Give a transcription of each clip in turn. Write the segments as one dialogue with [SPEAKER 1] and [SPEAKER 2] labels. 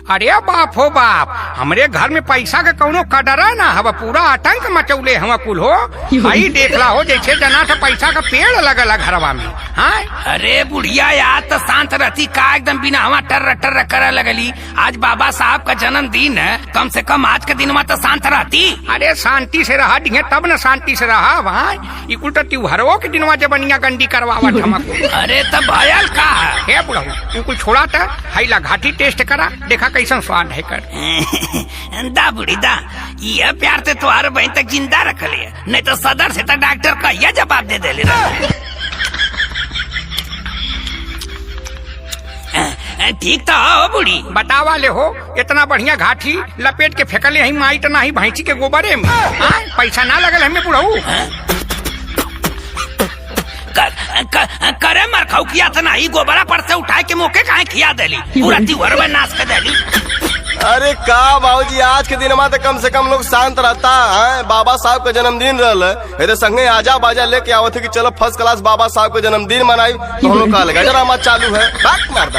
[SPEAKER 1] अरे बाप हो बाप, हमरे घर में पैसा के कौनो कदरा ना हवा, पूरा आतंक मचौले हम कुल हो। भाई देखला हो जैसे जना से पैसा का पेड़ लगल घरवा में। हाँ
[SPEAKER 2] अरे बुढ़िया यार तो शांत रहती का, एकदम बिना हवा टर टर करे लगली। आज बाबा साहब का जन्मदिन है, कम से कम आज के दिन में तो शांत रहती।
[SPEAKER 1] अरे शांति से रहा ढिंगे तब न शांति से रहा भाई। इकुल तो त्योहारों के दिन जबनिया गंडी करवावत हमको।
[SPEAKER 2] अरे तब भयल का
[SPEAKER 1] है बुढ़ऊ इकुल छोड़ा था, हैला घाटी टेस्ट करा देखा कैसन स्वाद है कर।
[SPEAKER 2] दा बुढ़ी दा, ये प्यार से तुम्हारे बहन तक जिंदा रख लिया, नहीं तो सदर से तो डॉक्टर का यह जवाब दे दे। ठीक तो हो बुढ़ी,
[SPEAKER 1] बतावा ले हो इतना बढ़िया घाटी लपेट के फेंकले ही माई तो नहीं भैंसी के गोबरे में। पैसा ना लगल हमें बुढ़ऊ।
[SPEAKER 2] करे मर खाऊ किया था ना, ही गोबरा पर से उठा के मोके काहे खिया देली, पूरा त्योहार में नाश कर देली।
[SPEAKER 3] अरे का बाबूजी, आज के दिन में तो कम से कम लोग शांत रहता है। बाबा साहब का जन्मदिन रहल, संगे आजा बाजा लेके आवत है कि चलो फर्स्ट क्लास बाबा साहब का जन्मदिन मनाई, तो हम लोग का लगा ड्रामा चालू है। मार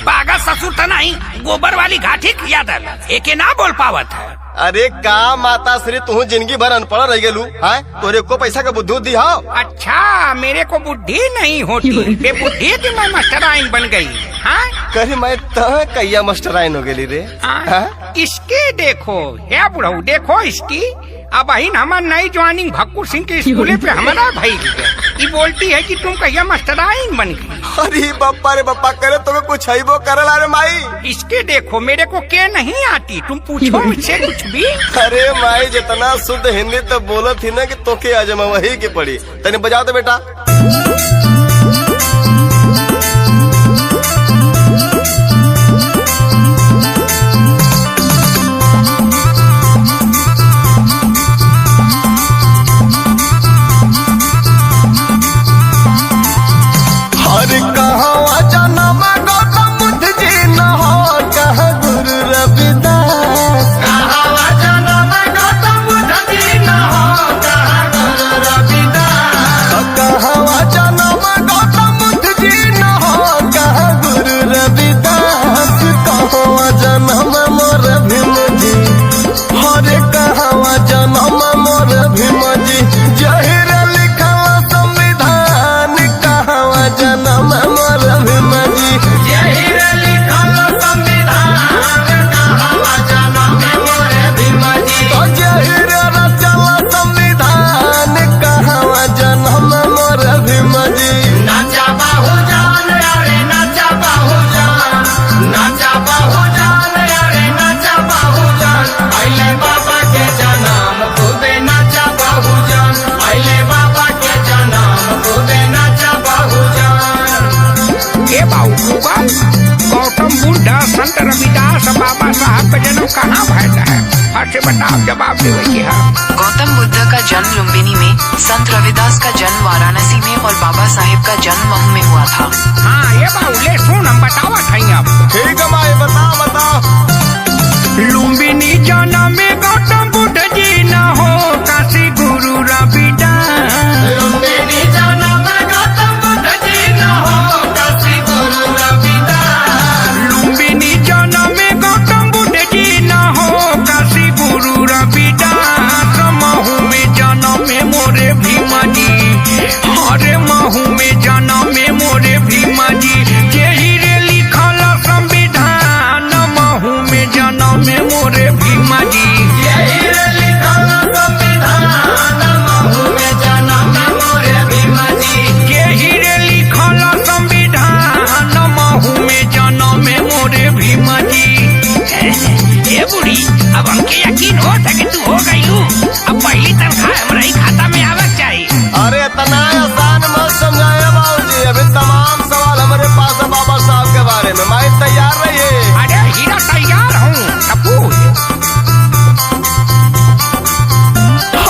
[SPEAKER 2] बागा ससुर तो नहीं, गोबर वाली घाटी खिया दल, एके ना बोल पावत है।
[SPEAKER 3] अरे का माता श्री, तू जिंदगी भर अनपढ़ रह गेलू है, तोरे को पैसा का बुद्धि दी हो।
[SPEAKER 1] अच्छा मेरे को बुद्धि नहीं होती, बेबुद्धि की मैं मास्टराइन बन गई। हाँ
[SPEAKER 3] करे मैं कैया मास्टराइन हो गेली रे।
[SPEAKER 1] इसके देखो है बुढ़ऊ, देखो इसकी अब हमार नई ज्वाइनिंग भक्कू सिंह के स्कूले पे हमारा भाई ये बोलती है कि तुम कहिया मास्टराइन बन गई।
[SPEAKER 3] अरे बप्पा रे बप्पा, करे तुम्हें कुछ है वो करला रे माई।
[SPEAKER 1] इसके देखो मेरे को क्या नहीं आती, तुम पूछो मुझसे कुछ भी।
[SPEAKER 3] अरे माई जितना शुद्ध हिंदी तो बोलत थी ना कि तोके आजमा वही के पड़ी। तने बजाओ तो बेटा। गौतम बुद्ध, संत रविदास, बाबा साहब का जन्म कहाँ भैया है? हर बताओ जवाब दे।
[SPEAKER 4] गौतम बुद्ध का जन्म लुम्बिनी में, संत रविदास का जन्म वाराणसी में और बाबा साहेब का जन्म महू में हुआ था।
[SPEAKER 1] हाँ ये बाबू ले सुन, हम बतावा थे अब।
[SPEAKER 3] ठीक है माई, बताओ।
[SPEAKER 1] लुम्बिनी जन्म में गौतम बुद्ध जी न हो, काशी गुरु रविदास।
[SPEAKER 2] लुम्बिनी जन्म में गौतम बुद्ध जी न हो, काशी गुरु रविदास।
[SPEAKER 1] लुम्बिनी जन्म में गौतम बुद्ध जी न हो, काशी गुरु रविदास। महू में जन्म में मोरे भीमा जी, अरे महू में जन्म में मोरे भीमा जी। यही रे लिखल संविधान, महू में जन्म में मोरे भीमा जी।
[SPEAKER 2] यही रे लिखल संविधान, महू में जन्म में मोरे भीमा जी।
[SPEAKER 1] यही रे लिखल संविधान, महू में जन्म में मोरे भीमा जी।
[SPEAKER 2] ए बुढ़ी, अब हमके यकीन हो था कि तू हो गई लू। अब पहली तनख्वाह हमारा ही खाता में आवक चाहिए।
[SPEAKER 3] अरे इतना आसान मत समझाए बाबूजी, अभी तमाम सवाल हमारे पास है बाबा साहब के बारे में। मैं तैयार रहिए।
[SPEAKER 1] अरे हीरा तैयार हूँ,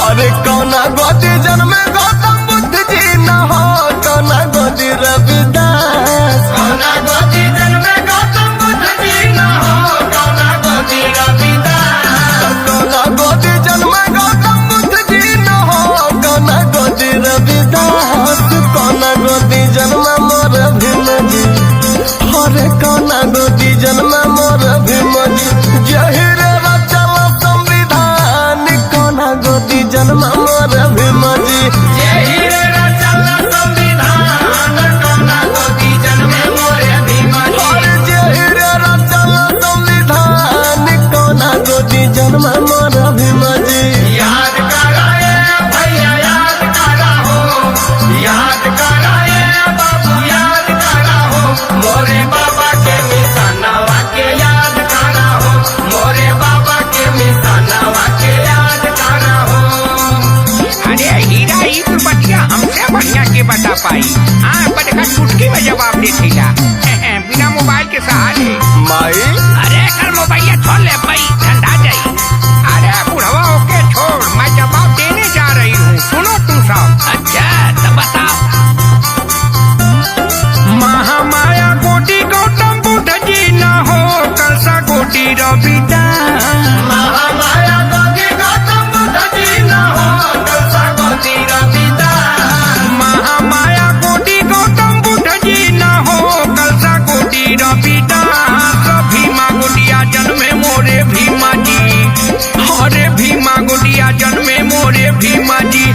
[SPEAKER 3] अरे कौना गोदी जन्म में गौतम बुद्ध जी न हो, कौना गोदी रविदास।
[SPEAKER 2] कौना गोदी जन्म में गौतम बुद्ध जी न हो, कौना गोदी रविदास।
[SPEAKER 3] कौना गोदी जन्म में गौतम बुद्ध जी न हो, कौना गोदी रविदास। कौना गोदी जन्म मोर भीम जी, अरे कौना गोदी जन्म मोर भीम जी।
[SPEAKER 2] कर मोबाइल छोड़ ले भाई, ठंडा जाई।
[SPEAKER 1] अरे बुढ़वा ओके छोड़, मैं जवाब देने जा रही हूँ, सुनो तुम सब।
[SPEAKER 2] अच्छा तो बताओ।
[SPEAKER 1] महामाया कोटि गौतम बुद्ध जी न हो, कलसा कोटि रविदास। महामाया कोटि गौतम बुद्ध जी न हो, कलसा कोटि रविदास। महामाया कोटि गौतम बुद्ध जी न हो, कलसा कोटि रविदास। भीमा गुड़िया जन्मे मोरे भीमा जी, अरे भीमा गुड़िया जन्मे मोरे भीमा जी।